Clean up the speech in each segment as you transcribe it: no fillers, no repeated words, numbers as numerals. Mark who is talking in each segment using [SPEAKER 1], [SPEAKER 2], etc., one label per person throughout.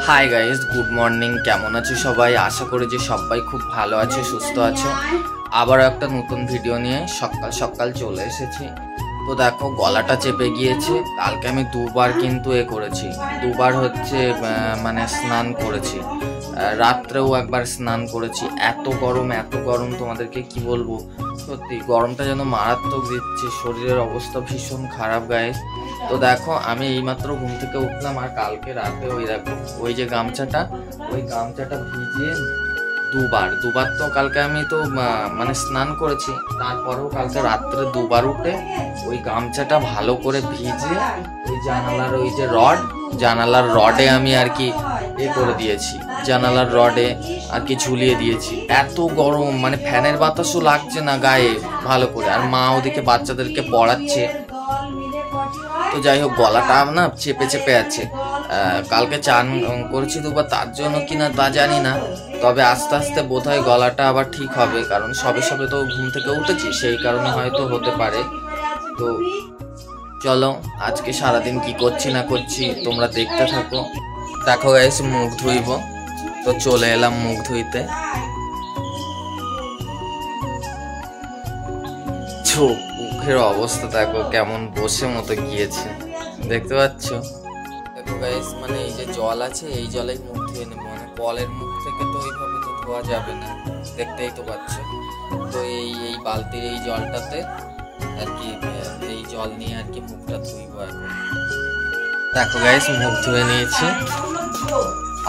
[SPEAKER 1] Hi guys, good morning. কেমন আছো সবাই? আশা করি যে সবাই খুব ভালো আছো, সুস্থ আছো। আবারও একটা নতুন ভিডিও নিয়ে সকাল সকাল চলে এসেছি। তো দেখো, গলাটা চেপে গিয়েছে। কালকে আমি দুবার কিন্তু করেছি, দুবার হচ্ছে মানে স্নান করেছি। রাত্রেও একবার স্নান করেছি। এত গরম তোমাদেরকে কি বলবো। সত্যি গরমটা যেন মারাত্মক দিচ্ছে, শরীরের অবস্থা ভীষণ খারাপ গাইস। তো দেখো, আমি এইমাত্র ঘুম থেকে উঠলাম, আর কালকে রাতে ওই দেখো ওই যে গামছাটা, ওই গামছাটা ভিজিয়ে দুবার তো কালকে আমি তো মানে স্নান করেছি। তারপরেও কালকে রাত্রে দুবার উঠে ওই গামছাটা ভালো করে ভিজে ওই জানালার রডে আমি আর কি করে দিয়েছি, জানালার রডে আর কি ঝুলিয়ে দিয়েছি। এত গরম, মানে ফ্যানের বাতাসও লাগছে না গায়ে ভালো করে। আর মা ওদিকে বাচ্চাদেরকে পড়াচ্ছে। তো যাই হোক, গলাটা না চেপে আছে। কালকে চান করেছি দুবার, তার জন্য কিনা তা জানি না, তবে আস্তে আস্তে বোধহয় গলাটা আবার ঠিক হবে, কারণ সবে তো ঘুম থেকে উঠেছি, সেই কারণে হয়তো হতে পারে। তো চলো, আজকে সারাদিন কি করছি না করছি তোমরা দেখতে থাকো। দেখো গাইস, মুখ ধুইব, তো চলে এলাম মুখ ধুইতে। মুখের অবস্থা দেখো কেমন বসে মতো গিয়েছে, দেখতে পাচ্ছ? দেখো গাইস, মানে এই যে জল আছে, এই জলেই মুখ ধুয়ে নেবো। মানে কলের মুখ থেকে তো ওইভাবে তো ধোয়া যাবে না, দেখতেই তো পাচ্ছ। তো এই বালতির এই জলটাতে আর কি, এই জল নিয়ে আর কি মুখটা ধুইব এখন। দেখো গাইস, মুখ ধুয়ে নিয়েছি।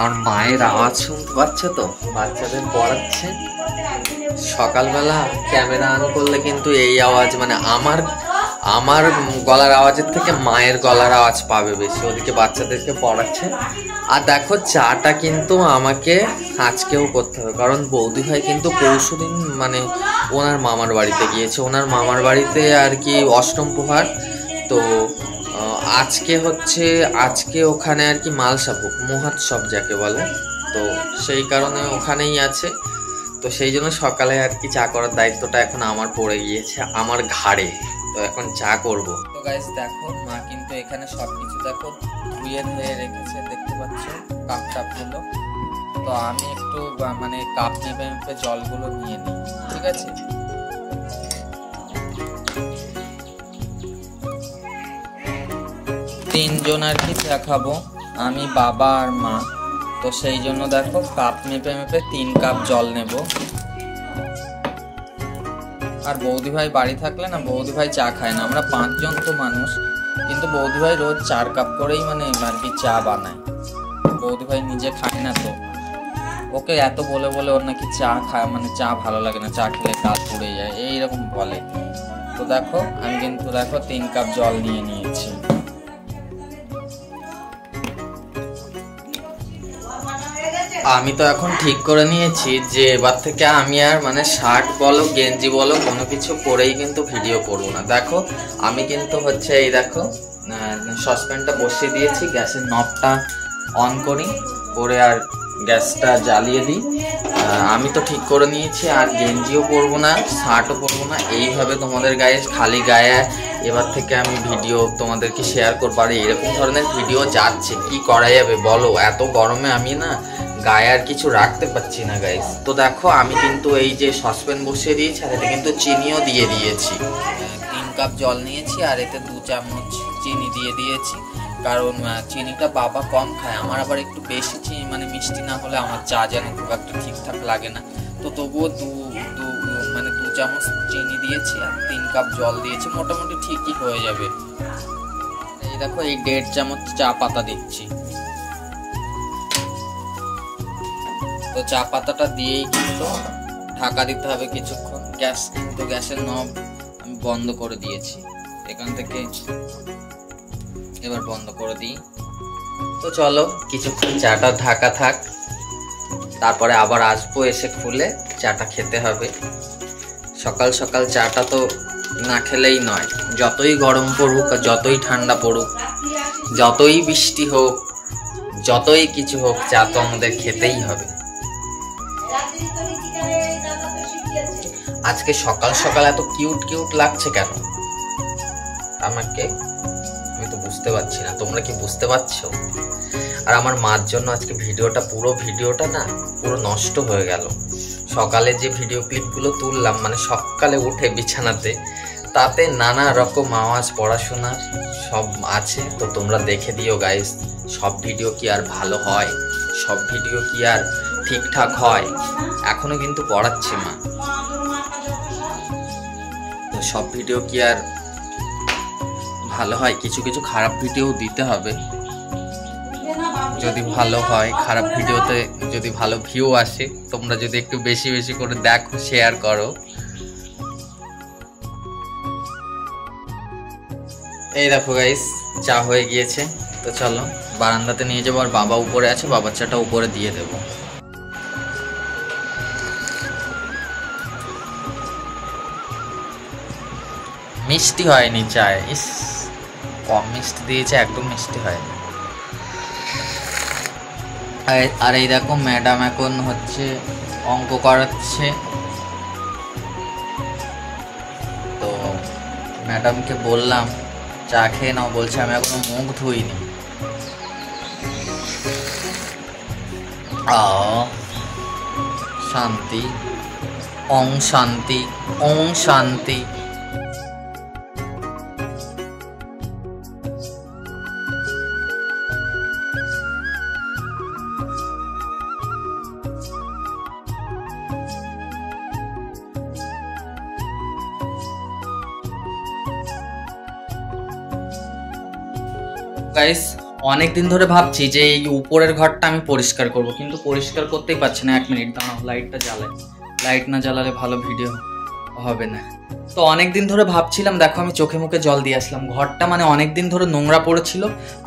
[SPEAKER 1] আর মায়ের আওয়াজ শুনতে পাচ্ছ তো, বাচ্চাদের পড়াচ্ছে। সকালবেলা ক্যামেরা অন করলে কিন্তু এই আওয়াজ, মানে আমার গলার আওয়াজের থেকে মায়ের গলার আওয়াজ পাবে বেশি। ওদিকে বাচ্চাদেরকে পড়াচ্ছে। আর দেখো, চাটা কিন্তু আমাকে আজকেও করতে হবে, কারণ বৌদি ভাই কিন্তু পরশুদিন মানে ওনার মামার বাড়িতে গিয়েছে। ওনার মামার বাড়িতে আর কি অষ্টম প্রহার। তো আজকে ওখানে আর কি মালসাভোগ মহোৎসব যাকে বলে, তো সেই কারণে ওখানেই আছে। তো সেই জন্য সকালে আর কি চা করার দায়িত্বটা এখন আমার পড়ে গিয়েছে, আমার ঘাড়ে। তো এখন চা করব। তো গাইস দেখো, মা কিন্তু এখানে সবকিছু দেখো ধুয়ে রেখেছে, দেখতে পাচ্ছ কাপ টাপগুলো। তো আমি একটু মানে কাপ মেপে জলগুলো নিয়ে নিই, ঠিক আছে? তিনজন আর কি চা খাবো, আমি, বাবা আর মা। তো সেই জন্য দেখো কাপ মেপে 3 কাপ জল নেব। আর বৌদি ভাই বাড়ি থাকলে না, বৌদি ভাই চা খায় না। আমরা 5 জন তো মানুষ, কিন্তু বৌদি ভাই রোজ 4 কাপ করেই মানে আর কি চা বানায়। বৌদি ভাই নিজে খায় না, তো ওকে এত বলে ওর নাকি চা খায়, মানে চা ভালো লাগে না, চা খেলে কাজ পড়ে যায় এইরকম বলে। তো দেখো, আমি কিন্তু দেখো 3 কাপ জল নিয়ে নিয়েছি। আমি তো এখন ঠিক করে নিয়েছি যে এবার থেকে আমি আর মানে শার্ট বলো গেঞ্জি বলো কোনো কিছু পরেই কিন্তু ভিডিও করবো না। দেখো, আমি কিন্তু হচ্ছে এই দেখো সসপ্যানটা বসিয়ে দিয়েছি, গ্যাসের নবটা অন করে আর গ্যাসটা জ্বালিয়ে দিই। আমি তো ঠিক করে নিয়েছি, আর গেঞ্জিও পরবো না, শার্টও পরবো না। এইভাবে তোমাদের গায়ে, খালি গায়ে এবার থেকে আমি ভিডিও তোমাদেরকে শেয়ার করবো। আর এরকম ধরনের ভিডিও যাচ্ছে, কি করা যাবে বলো? এত গরমে আমি না গায়ে আর কিছু রাখতে পারছি না গাইস। তো দেখো, আমি কিন্তু এই যে সসপ্যান বসিয়ে দিয়েছি, আর এতে কিন্তু চিনিও দিয়ে দিয়েছি। 3 কাপ জল নিয়েছি, আর এতে 2 চামচ চিনি দিয়ে দিয়েছি, কারণ চিনিটা বাবা কম খায়। আমার আবার একটু বেশি চিনি, মানে মিষ্টি না হলে আমার চা যেন খুব একটা ঠিকঠাক লাগে না। তো তবুও 2 চামচ চিনি দিয়েছি, আর 3 কাপ জল দিয়েছি, মোটামুটি ঠিকই হয়ে যাবে। এই দেখো, এই 1.5 চামচ চা পাতা দিচ্ছি। তো চা পাতাটা দিয়েই কিন্তু ঢাকা দিতে হবে কিছুক্ষণ। গ্যাসের নব আমি বন্ধ করে দিয়েছি, এখান থেকে এবার বন্ধ করে দিই। তো চলো, কিছুক্ষণ চাটা ঢাকা থাক, তারপরে আবার আসবো, এসে খুলে চাটা খেতে হবে। সকাল সকাল চাটা তো না খেলেই নয়। যতই গরম পড়ুক, যতই ঠান্ডা পড়ুক, যতই বৃষ্টি হোক, যতই কিছু হোক, চা তো আমাদের খেতেই হবে। আজকে সকাল সকাল এত কিউট লাগছে কেন আমাকে? আমি তো বুঝতে পারছি না, তোমরা কি বুঝতে পারছো? আর আমার মার জন্য আজকে পুরো ভিডিওটা না পুরো নষ্ট হয়ে গেল। সকালে যে ভিডিও ক্লিপগুলো তুললাম মানে সকালে উঠে বিছানাতে, তাতে নানা রকম আওয়াজ, পড়াশোনার সব আছে। তো তোমরা দেখে দিও গাইস। সব ভিডিও কি আর ভালো হয়? সব ভিডিও কি আর ঠিকঠাক হয়? এখনো কিন্তু পড়াচ্ছে মা, তো সব ভিডিও কি আর ভালো হয়? কিছু কিছু খারাপ ভিডিও দিতে হবে যদি ভালো হয়। খারাপ ভিডিওতে যদি ভালো ভিউ আসে, তোমরা যদি একটু বেশি বেশি করে দেখো, শেয়ার করো। এই দেখো গাইস, চা হয়ে গিয়েছে। তো চলো বারান্দাতে নিয়ে যাবো, আর বাবা উপরে আছে, বাবার চাটা উপরে দিয়ে দেবো। মিষ্টি হয়নি চায়, ইস কম মিষ্টি দিয়েছে, একদম মিষ্টি হয়নি। আর এই দেখো ম্যাডাম এখন হচ্ছে অঙ্ক করাচ্ছে। তো ম্যাডামকে বললাম চা খেয়ে নাও, বলছে আমি এখনো মুখ ধুইনি। শান্তি, ওং শান্তি, ওং শান্তি। গাইস, অনেকদিন ধরে ভাবছি যে এই উপরের ঘরটা আমি পরিষ্কার করব, কিন্তু পরিষ্কার করতেই পারছি না। 1 মিনিট দাঁড়াও, লাইটটা জ্বালাই। লাইট না জ্বালালে ভালো ভিডিও হবে না। তো অনেকদিন ধরে ভাবছিলাম, দেখো আমি চোখে মুখে জল দিয়ে আসলাম। ঘরটা মানে অনেকদিন ধরে নোংরা পড়েছিল।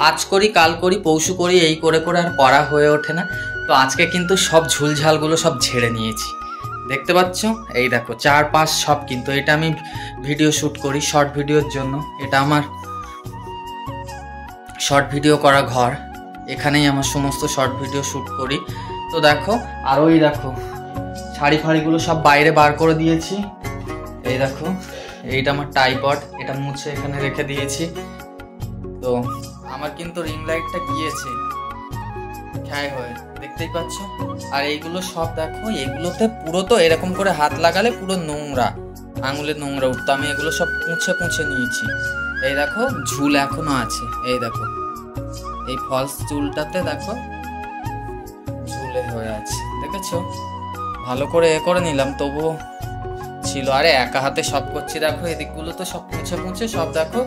[SPEAKER 1] আজ করি, কাল করি, পরশু করি, এই করে করে আর করা হয়ে ওঠে না। তো আজকে কিন্তু সব ঝুলঝালগুলো সব ঝেড়ে নিয়েছি, দেখতে পাচ্ছ। এই দেখো 4-5 সব, কিন্তু এটা আমি ভিডিও শ্যুট করি শর্ট ভিডিওর জন্য। এটা আমার শর্ট ভিডিও করা ঘর, এখানেই আমার সমস্ত শর্ট ভিডিও শ্যুট করি। তো দেখো, আর ওই দেখো শাড়ি ফাড়িগুলো সব বাইরে বার করে দিয়েছি। এই দেখো, এইটা আমার টাইপড, এটা মুছে এখানে রেখে দিয়েছি। তো আমার কিন্তু রিং লাইটটা গিয়েছে ক্ষয় হয়ে, দেখতেই পাচ্ছ। আর এইগুলো সব দেখো, এগুলোতে পুরো তো এরকম করে হাত লাগালে পুরো নোংরা, আঙুলের নোংরা উঠতো। আমি এগুলো সব পুঁছে নিয়েছি। এই দেখো ঝুল এখনো আছে, এই দেখো এই ফলস চুলটাতে দেখো ঝুলে হয়ে আছে, দেখেছো? ভালো করে করে নিলাম, তবুও ছিল। আরে একা হাতে সব করছি, দেখো এদিকগুলো তো সব পুঁছে সব দেখো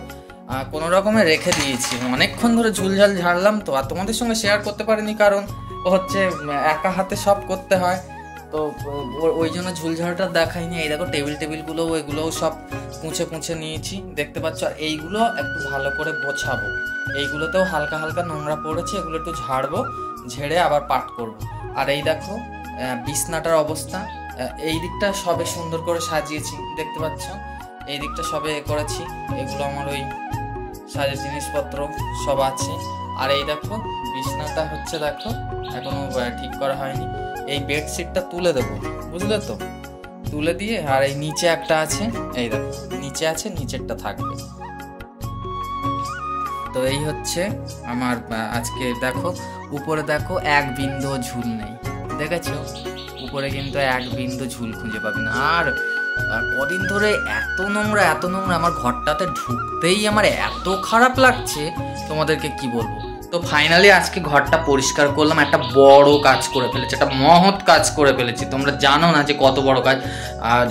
[SPEAKER 1] কোনো রকমে রেখে দিয়েছি। অনেকক্ষণ ধরে ঝুলঝাল ঝাড়লাম, তো আর তোমাদের সঙ্গে শেয়ার করতে পারিনি, কারণ হচ্ছে একা হাতে সব করতে হয়, তো ওই জন্য ঝুলঝাড়টা দেখাইনি। এই দেখো টেবিলগুলো, এগুলোও সব পুঁছে নিয়েছি, দেখতে পাচ্ছ। আর এইগুলো একটু ভালো করে গোছাবো, এইগুলোতেও হালকা হালকা নোংরা পড়েছে, এগুলো একটু ঝাড়বো, ঝেড়ে আবার পাট করব। আর এই দেখো বিছনাটার অবস্থা, এই দিকটা সবে সুন্দর করে সাজিয়েছি, দেখতে পাচ্ছ। এই দিকটা সবে করেছি, এগুলো আমার ওই সাজের জিনিসপত্র সব আছে। আর এই দেখো বিছনাটা হচ্ছে দেখো এখনো ঠিক করা হয়নি। এই বেডশিটটা তুলে দেবো, বুঝলে তো, তুলে দিয়ে। আর এই নিচে একটা আছে, এই দেখো নিচে আছে, নিচেরটা থাকবে। তো এই হচ্ছে আমার আজকে। দেখো উপরে দেখো এক বিন্দু ঝুল নেই, দেখেছো? উপরে কিন্তু এক বিন্দু ঝুল খুঁজে পাবি না। আর কদিন ধরে এত নোংরা আমার ঘরটাতে ঢুকতেই আমার এত খারাপ লাগছে, তোমাদেরকে কি বলবো। তো ফাইনালি আজকে ঘরটা পরিষ্কার করলাম, একটা বড় কাজ করে ফেলেছি, একটা মহৎ কাজ করে ফেলেছি। তোমরা জানো না যে কত বড় কাজ।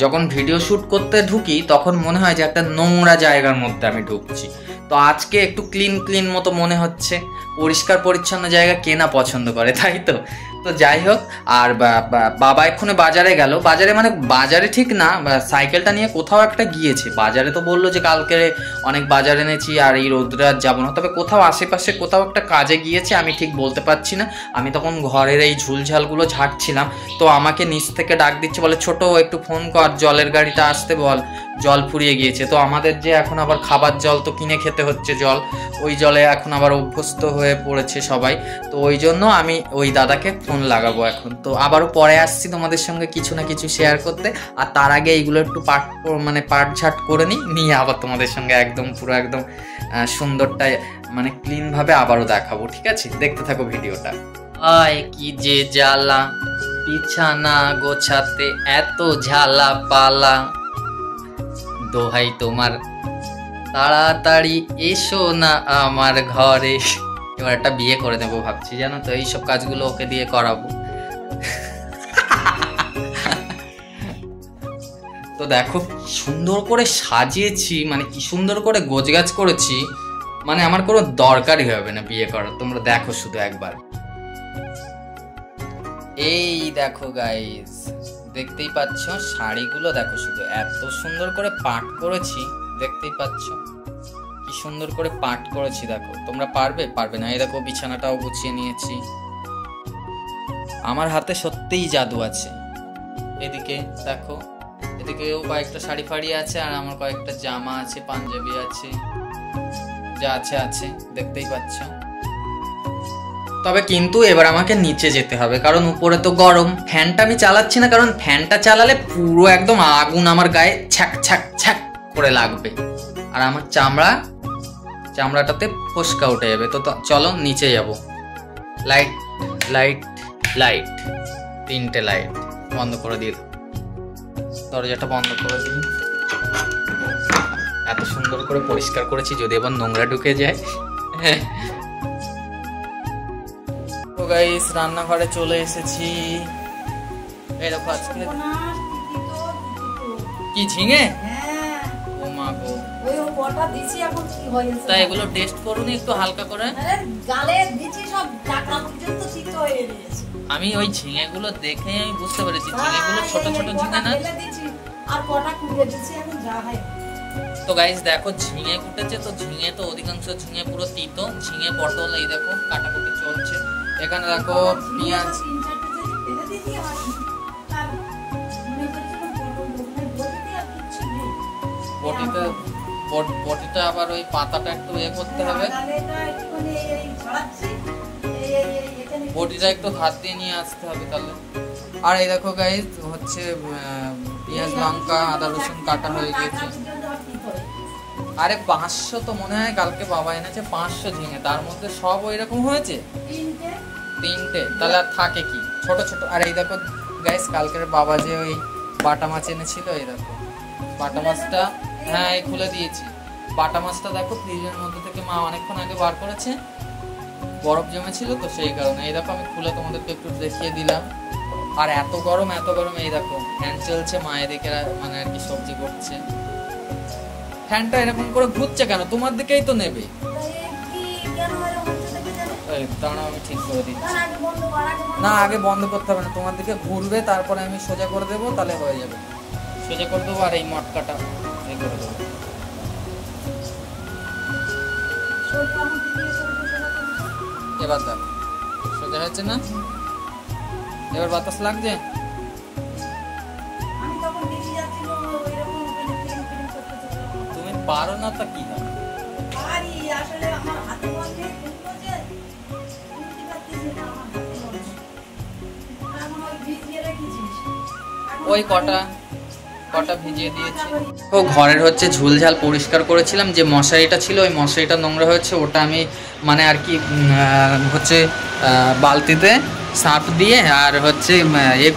[SPEAKER 1] যখন ভিডিও শ্যুট করতে ঢুকি তখন মনে হয় যে একটা নোংরা জায়গার মধ্যে আমি ঢুকছি। তো আজকে একটু ক্লিন মতো মনে হচ্ছে। পরিষ্কার পরিচ্ছন্ন জায়গা কে না পছন্দ করে, তাই তো? তো যাই হোক, আর বাবা এক্ষুনি বাজারে গেল। বাজারে ঠিক না, সাইকেলটা নিয়ে কোথাও একটা গিয়েছে। বাজারে তো বললো যে কালকে অনেক বাজার এনেছি, আর এই রোদ্রে আর যাবো না। তবে কোথাও আশেপাশে কোথাও একটা কাজে গিয়েছে, আমি ঠিক বলতে পারছি না। আমি তখন ঘরের এই ঝুলঝালগুলো ঝাড়ছিলাম, তো আমাকে নিচ থেকে ডাক দিচ্ছে, বলে ছোট একটু ফোন কর, জলের গাড়িটা আসতে বল। জল ফুরিয়ে গিয়েছে। তো আমাদের যে এখন আবার খাবার জল তো কিনে খেতে হচ্ছে জল, ওই জলে এখন আবার অভ্যস্ত হয়ে পড়েছে সবাই। তো ওই জন্য আমি ওই দাদাকে ফোন লাগাবো এখন। তো আবারও পরে আসছি তোমাদের সঙ্গে কিছু না কিছু শেয়ার করতে। আর তার আগে এইগুলো একটু পাটঝাট করে নিয়ে আবার তোমাদের সঙ্গে একদম পুরো একদম সুন্দরটা মানে ক্লিনভাবে আবারও দেখাবো, ঠিক আছে? দেখতে থাকো ভিডিওটা। আয় কি যে জ্বালা, বিছানা গোছাতে এত ঝালা পালা, দোহাই তোমার তাড়াতাড়ি এসো না আমার ঘরে। এবার একটা বিয়ে করে দেবো ভাবছি, জানো তো, এইসব কাজগুলো ওকে দিয়ে করাবো। তো দেখো সুন্দর করে সাজিয়েছি, মানে কি সুন্দর করে গোছগাছ করেছি, মানে আমার কোনো দরকারই হবে না বিয়ে করার। তোমরা দেখো শুধু একবার। এই দেখো গাইস, দেখতেই পাচ্ছ শাড়িগুলো দেখো শুধু, এত সুন্দর করে পাট করেছি, দেখতেই পাচ্ছ কি সুন্দর করে পাট করেছি। দেখো তোমরা পারবে না? এই দেখো বিছানাটাও গুছিয়ে নিয়েছি। আমার হাতে সত্যিই জাদু আছে। এদিকে দেখো, এদিকেও কয়েকটা শাড়ি ফাড়ি আছে, আর আমার কয়েকটা জামা আছে, পাঞ্জাবি আছে, যা আছে দেখতেই পাচ্ছ। তবে কিন্তু এবার আমাকে নিচে যেতে হবে, কারণ উপরে তো গরম। ফ্যানটা আমি চালাচ্ছি না, কারণ ফ্যানটা চালালে পুরো একদম আগুন আমার গায়ে ছ্যাক ছ্যাক ছ্যাক করে লাগবে, আর আমার চামড়াটাতে ফোসকা উঠে যাবে। তো চলো নিচে যাব। লাইট লাইট লাইট, 3টে লাইট বন্ধ করে দিই, দরজাটা বন্ধ করে দিই। এত সুন্দর করে পরিষ্কার করেছি, যদি এবার নোংরা ঢুকে যায়। তো গাইস রান্নাঘরে চলে এসেছি। এই দেখো আজকে কি ঝিঙে, ও মা গো, ওই ওটা দিছি এখন কি হয়েছে, তাই এগুলো টেস্ট করুনি একটু হালকা করে? আরে গালে দিছি সব টাকা পর্যন্ত সিদ্ধ হয়ে গেছে। আমি ওই ঝিঙেগুলো দেখে আমি বুঝতে পেরেছি ঝিঙেগুলো ছোট ছোট ঝিঙে না, আর কটা কুটে দিছি এখন যা হয়। তো গাইস দেখো ঝিঙে কুটেছে, তো ঝিঙে তো অধিকাংশ ঝিঙে পুরো তিতো। ঝিঙে পটল এই দেখো কাটাকুটি চলছে। এখানে দেখো পেঁয়াজ, বটিটা আবার ওই পাতাটা একটু করতে হবে, বটিটা একটু হাত দিয়ে নিয়ে আসতে হবে তাহলে। আর এই দেখো গাইস হচ্ছে পেঁয়াজ লঙ্কা আদা রসুন কাটা হয়ে গেছে। আরে 500 তো মনে হয় কালকে বাবা এনেছে, 500 ঝিঙে, তার মধ্যে সব ওই রকম হয়েছে 3টে, তাহলে আর থাকে কি ছোট ছোট। আর এই দেখো গাইস কালকের বাবা যে ওই বাটা মাছ এনেছিল, এই দেখো বাটা মাছটা, হ্যাঁ এই খুলে দিয়েছি। বাটা মাছটা দেখো ফ্রিজের মধ্যে থেকে মা অনেকক্ষণ আগে বার করেছে, বরফ জমেছিল তো সেই কারণে। এই দেখো আমি খুলে তোমাদেরকে একটু দেখিয়ে দিলাম। আর এত গরম এই দেখো ফ্যান চলছে, মা এদিকে মানে আর কি সবজি করছে। ফ্যানটা এরকম করে ঘুরছে কেন? তোমার দিকেই তো নেবে। দাঁড়াও আমি ঠিক করে দিচ্ছি। না আগে বন্ধ করতে হবে না, তোমার দিকে ঘুরবে, তারপরে আমি সোজা করে দেবো, তাহলে হয়ে যাবে। সোজা করে দেবো আর এই মটকাটা এই করে দেবো। এবার দেখো সোজা হয়েছে না? এবার বাতাস লাগছে? তুমি পারো না তা কি হবে? ওই কটা ভিজিয়ে দিয়েছি। ও ঘরের হচ্ছে ঝুলঝাল পরিষ্কার করেছিলাম, যে মশারিটা ছিল ওই মশারিটা নোংরা হয়েছে, ওটা আমি মানে আর কি হচ্ছে বালতিতে সার্ফ দিয়ে আর হচ্ছে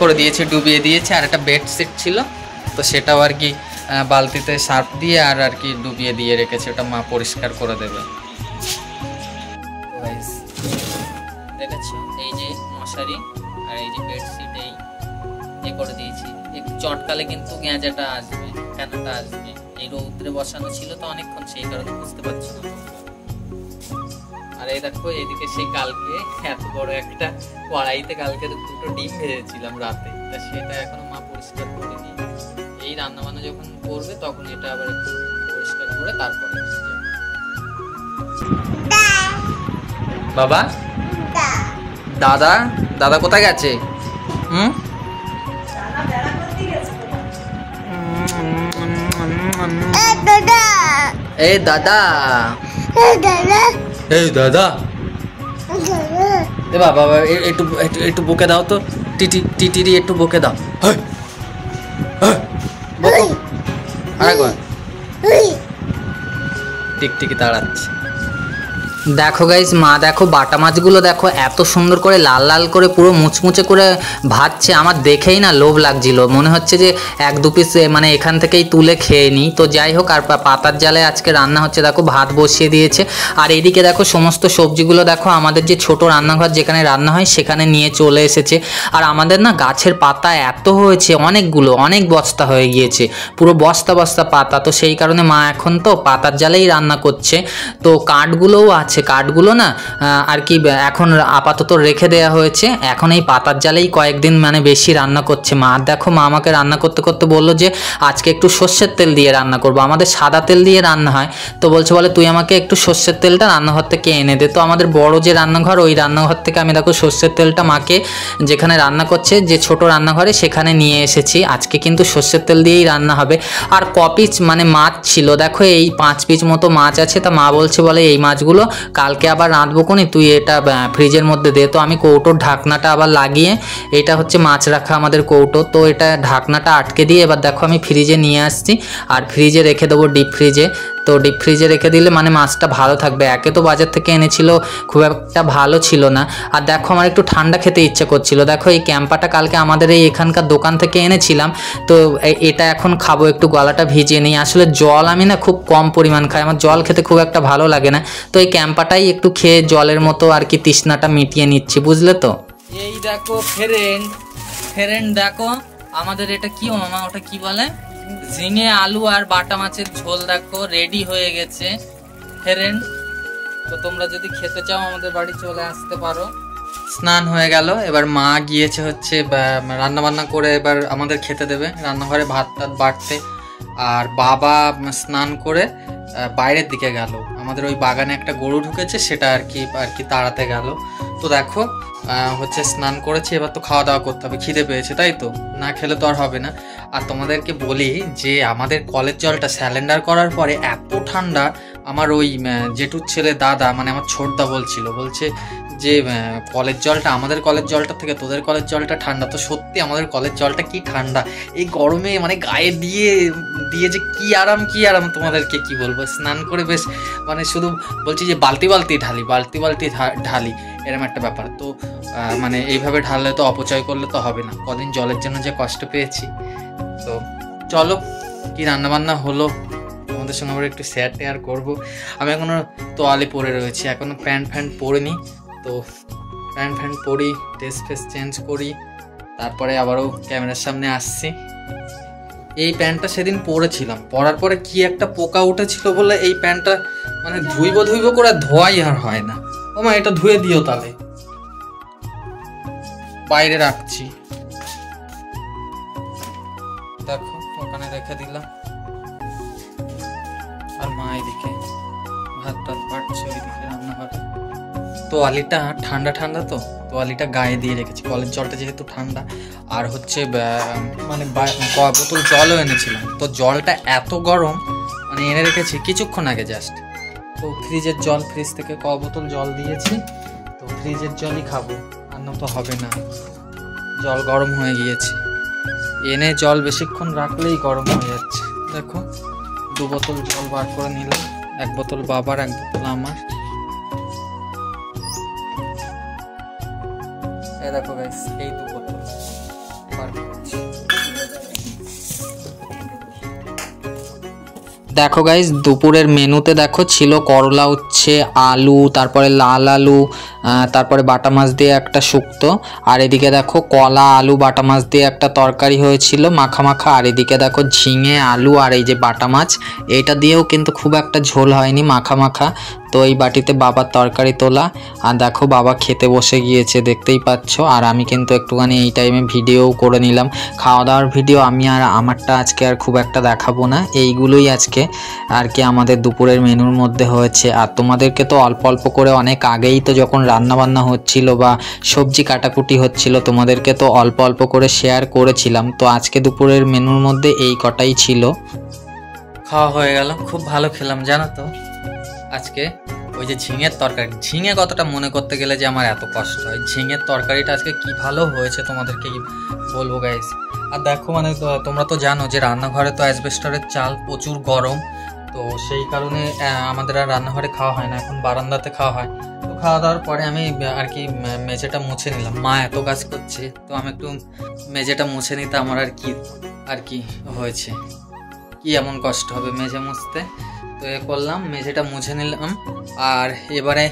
[SPEAKER 1] করে দিয়েছি, ডুবিয়ে দিয়েছি। আর একটা বেডশিট ছিল, তো সেটাও আর কি বালতিতে সার্ফ দিয়ে আর কি ডুবিয়ে দিয়ে রেখেছি, ওটা মা পরিষ্কার করে দেবে। দেখেছো এই যে মশারি আর এই যে বেডশিট এই করে দিয়েছি। একটু চটকালে কিন্তু গেঁজাটা আসবে, ফ্যানটা আসবে। এই রৌদ্রে বসানো ছিল তো অনেকক্ষণ, সেই কারণে বুঝতে পারছি না। আর এই দেখো এদিকে সেই কালকে এত বড় একটা কড়াইতে কালকে 2টো ডিম ভেজেছিলাম রাতে, তা সেটা এখনো মা পরিষ্কার করেনি। এই রান্না বান্না যখন করবে তখন এটা আবার একটু পরিষ্কার করে তারপরে। বাবা দাদা কোথায় গেছে? এই দাদা এই দাদা এ বাবা একটু একটু বকে দাও তো, টিটি একটু বকে দাও। আরেকবার টিকটিকি তাড়াচ্ছে। দেখো গাইস, মা দেখো বাটা মাছগুলো দেখো এত সুন্দর করে লাল লাল করে পুরো মুচমুচে করে ভাজছে। আমার দেখেই না লোভ লাগছিল, মনে হচ্ছে যে এক দু পিস মানে এখান থেকেই তুলে খেয়ে নিই। তো যাই হোক, আর পাতার জালে আজকে রান্না হচ্ছে। দেখো ভাত বসিয়ে দিয়েছে, আর এদিকে দেখো সমস্ত সবজিগুলো দেখো আমাদের যে ছোট রান্নাঘর যেখানে রান্না হয় সেখানে নিয়ে চলে এসেছে। আর আমাদের না গাছের পাতা এত হয়েছে, অনেকগুলো, অনেক বস্তা হয়ে গিয়েছে, পুরো বস্তা বস্তা পাতা। তো সেই কারণে মা এখন তো পাতার জালেই রান্না করছে। তো কাঠগুলোও আছে, কাঠগুলো না আর কি এখন আপাতত রেখে দেওয়া হয়েছে। এখন এই পাতার জালেই কয়েকদিন মানে বেশি রান্না করছে মা। দেখো মা আমাকে রান্না করতে করতে বললো যে আজকে একটু সর্ষের তেল দিয়ে রান্না করবো, আমাদের সাদা তেল দিয়ে রান্না হয়। তো বলছে বলে তুই আমাকে একটু সর্ষের তেলটা রান্নাঘর থেকে এনে দে। তো আমাদের বড় যে রান্নাঘর, ওই রান্নাঘর থেকে আমি দেখো সর্ষের তেলটা মাকে যেখানে রান্না করছে যে ছোট রান্নাঘরে সেখানে নিয়ে এসেছি। আজকে কিন্তু সর্ষের তেল দিয়েই রান্না হবে। আর কপিস মানে মাছ ছিল, দেখো এই 5 পিস মতো মাছ আছে। তা মা বলছে বলে এই মাছগুলো কালকে আবার রাঁধবো কোনি, তুই এটা ফ্রিজের মধ্যে দে। তো আমি কৌটোর ঢাকনাটা আবার লাগিয়ে, এটা হচ্ছে মাছ রাখা আমাদের কৌটো, তো এটা ঢাকনাটা আটকে দিয়ে এবার দেখো আমি ফ্রিজে নিয়ে আসছি। আর ফ্রিজে রেখে দেবো, ডিপ ফ্রিজে। তো ডিপ ফ্রিজে রেখে দিলে মানে মাছটা ভালো থাকবে। একে তো বাজার থেকে এনেছিল, খুব একটা ভালো ছিল না। আর দেখো আমার একটু ঠান্ডা খেতে ইচ্ছে করছিল। দেখো এই ক্যাম্পাটা কালকে আমাদের এই এখানকার দোকান থেকে এনেছিলাম, তো এটা এখন খাবো, একটু গলাটা ভিজিয়ে নিই। আসলে জল আমি না খুব কম পরিমাণ খাই, আমার জল খেতে খুব একটা ভালো লাগে না। তো এই ক্যাম্পাটাই একটু খেয়ে জলের মতো আর কি তৃষ্ণাটা মিটিয়ে নিচ্ছি, বুঝলে তো। এই দেখো ফেরেন্ড দেখো আমাদের এটা কি মামা, ওটা কি বলে, ঝিঙে আলু আর বাটা মাছের ঝোল দেখো রেডি হয়ে গেছে ফ্রেন্ড। তো তোমরা যদি খেতে চাও আমাদের বাড়ি চলে আসতে পারো। স্নান হয়ে গেল, এবার মা গিয়েছে হচ্ছে রান্না বান্না করে এবার আমাদের খেতে দেবে, রান্নাঘরে ভাত টাত বাড়তে। আর বাবা স্নান করে বাইরের দিকে গেল, আমাদের ওই বাগানে একটা গরু ঢুকেছে সেটা আর কি তাড়াতে গেল। তো দেখো হচ্ছে স্নান করেছি, এবার তো খাওয়া দাওয়া করতে হবে, খিদে পেয়েছে তাই তো, না খেলে তো আর হবে না। আর তোমাদেরকে বলি যে আমাদের কলের জলটা স্যালেন্ডার করার পরে এত ঠান্ডা, আমার ওই জেঠুর ছেলে দাদা মানে আমার ছোটদা বলছে যে কলের জলটা, আমাদের কলের জলটা থেকে তোদের কলের জলটা ঠান্ডা। তো সত্যি আমাদের কলের জলটা কি ঠান্ডা, এই গরমে মানে গায়ে দিয়ে যে কি আরাম তোমাদেরকে কি বলবো। স্নান করে বেশ মানে শুধু বলছি যে বালতি ঢালি এরকম একটা ব্যাপার। তো মানে এইভাবে ঢাললে তো অপচয় করলে তো হবে না, কদিন জলের জন্য যে কষ্ট পেয়েছি। তো চলো কি রান্নাবান্না হলো তোমাদের সঙ্গে আমরা একটু শেয়ার করবো। আমি এখনো তোয়ালে পরে রয়েছি, এখনো প্যান্ট পরিনি। তো প্যান্ট পরি, ড্রেস ফ্রেস চেঞ্জ করি, তারপরে আবারও ক্যামেরার সামনে আসছি। এই প্যান্টটা সেদিন পরেছিলাম, পরার পরে কি একটা পোকা উঠেছিল বলে এই প্যান্টটা মানে ধুইব করে ধোয়াই আর হয় না। ও মা, এটা ধুয়ে দিও তাহলে, বাইরে রাখছি। দেখো ওখানে রেখে দিলাম। আর মা এদিকে ভাত টাত বাড়ছে, ওইদিকে রান্নাঘরে। তোয়ালিটা ঠান্ডা তো তোয়ালিটা গায়ে দিয়ে রেখেছি, কলের জলটা যেহেতু ঠান্ডা। আর হচ্ছে মানে বোতল জলও এনেছিলাম, তো জলটা এত গরম মানে এনে রেখেছি কিছুক্ষণ আগে জাস্ট। তো ফ্রিজের জল, ফ্রিজ থেকে বোতল জল দিয়েছি, তো ফ্রিজের জলই খাবো, আর না তো হবে না, জল গরম হয়ে গিয়েছে। এনে জল বেশিক্ষণ রাখলেই গরম হয়ে যাচ্ছে। দেখো 2 বোতল জল বার করে নিলাম, 1 বোতল বাবার, 1 বোতল আমার। এই দেখো গাইস, এই 2 বোতল বার করছি। দেখো গাইস দুপুরের মেনুতে দেখো ছিল করলা উচ্ছে, আলু, তারপরে লাল আলু, তারপরে বাটা মাছ দিয়ে একটা শুক্তো, আর এদিকে দেখো কলা আলু বাটা মাছ দিয়ে একটা তরকারি হয়েছিল মাখা। আর এদিকে দেখো ঝিঙে আলু আর এই যে বাটা মাছ, এইটা দিয়েও কিন্তু খুব একটা ঝোল হয়নি, মাখা। তো এই বাটিতে বাবার তরকারি তোলা, আর দেখো বাবা খেতে বসে গিয়েছে দেখতেই পাচ্ছ। আর আমি কিন্তু একটুখানি এই টাইমে ভিডিও করে নিলাম, খাওয়া দাওয়ার ভিডিও। আমি আর আমারটা আজকে আর খুব একটা দেখাবো না, এইগুলোই আজকে আর কি আমাদের দুপুরের মেনুর মধ্যে হয়েছে। আর তোমাদেরকে তো অল্প করে অনেক আগেই তো যখন রান্না বান্না হচ্ছিল বা সবজি কাটাকুটি হচ্ছিল তোমাদেরকে তো অল্প করে শেয়ার করেছিলাম। তো আজকে দুপুরের মেনুর মধ্যে এই কটাই ছিল।
[SPEAKER 2] খাওয়া হয়ে গেল, খুব ভালো খেলাম জানো তো আজকে। ওই যে ঝিঙের তরকারি, ঝিঙে কতটা মনে করতে গেলে যে আমার এত কষ্ট হয়। ঝিঙের তরকারিটা আজকে কি ভালো হয়েছে তোমাদেরকে কি বলবো গাইস। আর দেখো মানে তোমরা তো জানো যে রান্নাঘরে তো অ্যাসবেস্টরের চাল, প্রচুর গরম, তো সেই কারণে আমাদের আর রান্নাঘরে খাওয়া হয় না, এখন বারান্দাতে খাওয়া হয়। তো খাওয়া দাওয়ার পরে আমি আর কি মেঝেটা মুছে নিলাম। মা এত কাজ করছে তো আমি একটু মেঝেটা মুছে নিতে আমার আর কি হয়েছে, কি এমন কষ্ট হবে মেঝে মুছতে। তো এ করলাম, মেঝেটা মুছে নিলাম। আর এবারে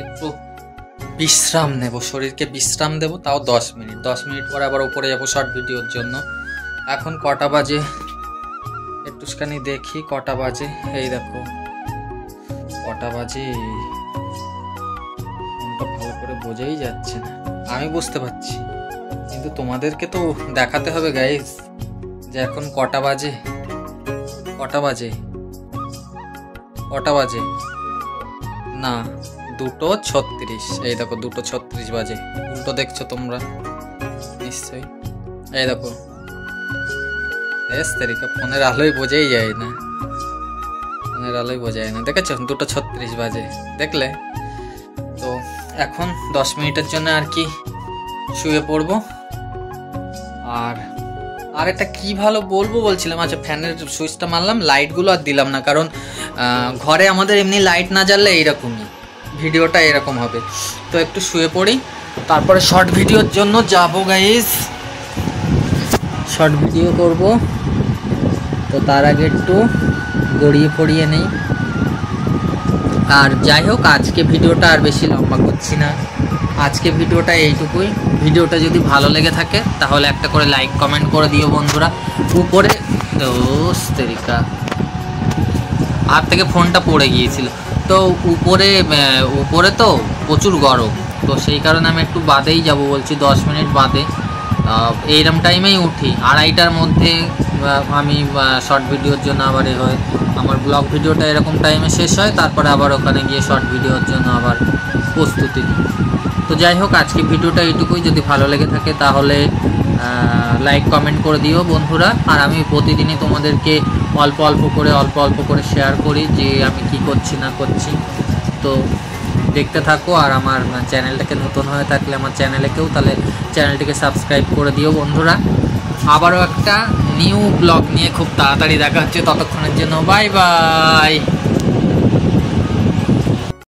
[SPEAKER 2] একটু বিশ্রাম নেব, শরীরকে বিশ্রাম দেব, তাও 10 মিনিট। 10 মিনিট পরে আবার উপরে যাবো শর্ট ভিডিওর জন্য। এখন কটা বাজে একটুখানি দেখি কটা বাজে। এই দেখো কটা বাজে, ভালো করে বোঝাই যাচ্ছে না। আমি বুঝতে পারছি কিন্তু তোমাদেরকে তো দেখাতে হবে গাইস যে এখন কটা বাজে। কটা বাজে না, 2:36। এই দেখো 2:36 বাজে। উল্টো দেখছো তোমরা নিশ্চয়ই। এই দেখো ফোনের আলোয় বোঝাই যায় না, দেখেছো 2:36 বাজে, দেখলে তো। এখন 10 মিনিটের জন্য আর কি শুয়ে পড়বো। আর একটা কি ভালো বলবো বলছিলাম, আচ্ছা ফ্যানের সুইচটা মারলাম, লাইটগুলো আর দিলাম না, কারণ ঘরে আমাদের এমনি লাইট না জ্বাললে এইরকমই ভিডিওটা এরকম হবে। তো একটু শুয়ে পড়ি, তারপরে শর্ট ভিডিওর জন্য যাবো গাইস, শর্ট ভিডিও করব। তো তার আগে একটু গড়িয়ে নেই। আর যাই হোক, আজকে ভিডিওটা আর বেশি লম্বা করছি না, আজকে ভিডিওটা এইটুকুই। ভিডিওটা যদি ভালো লেগে থাকে তাহলে একটা করে লাইক কমেন্ট করে দিও বন্ধুরা। উপরে হাত থেকে ফোনটা পড়ে গিয়েছিল, তো উপরে তো প্রচুর গরম, তো সেই কারণে আমি একটু বাদেই যাব বলছি, 10 মিনিট বাদে। এইরকম টাইমেই উঠি, 2:30টার মধ্যে আমি শর্ট ভিডিওর জন্য আবার হয় আমার ব্লগ ভিডিওটা এরকম টাইমে শেষ হয়, তারপরে আবার ওখানে গিয়ে শর্ট ভিডিওর জন্য আবার প্রস্তুতি। তো যাই হোক, আজকে ভিডিওটা এইটুকুই। যদি ভালো লেগে থাকে তাহলে লাইক কমেন্ট করে দিও বন্ধুরা। আর আমি প্রতিদিনই তোমাদেরকে অল্প অল্প করে শেয়ার করি যে আমি কি করছি না করছি, তো দেখতে থাকো। আর আমার চ্যানেলটাকে নতুন হয়ে থাকলে আমার তাহলে চ্যানেলটিকে সাবস্ক্রাইব করে দিও বন্ধুরা। আবারও একটা নিউ ব্লগ নিয়ে খুব তাড়াতাড়ি দেখা হচ্ছে, ততক্ষণের জন্য বাই বাই।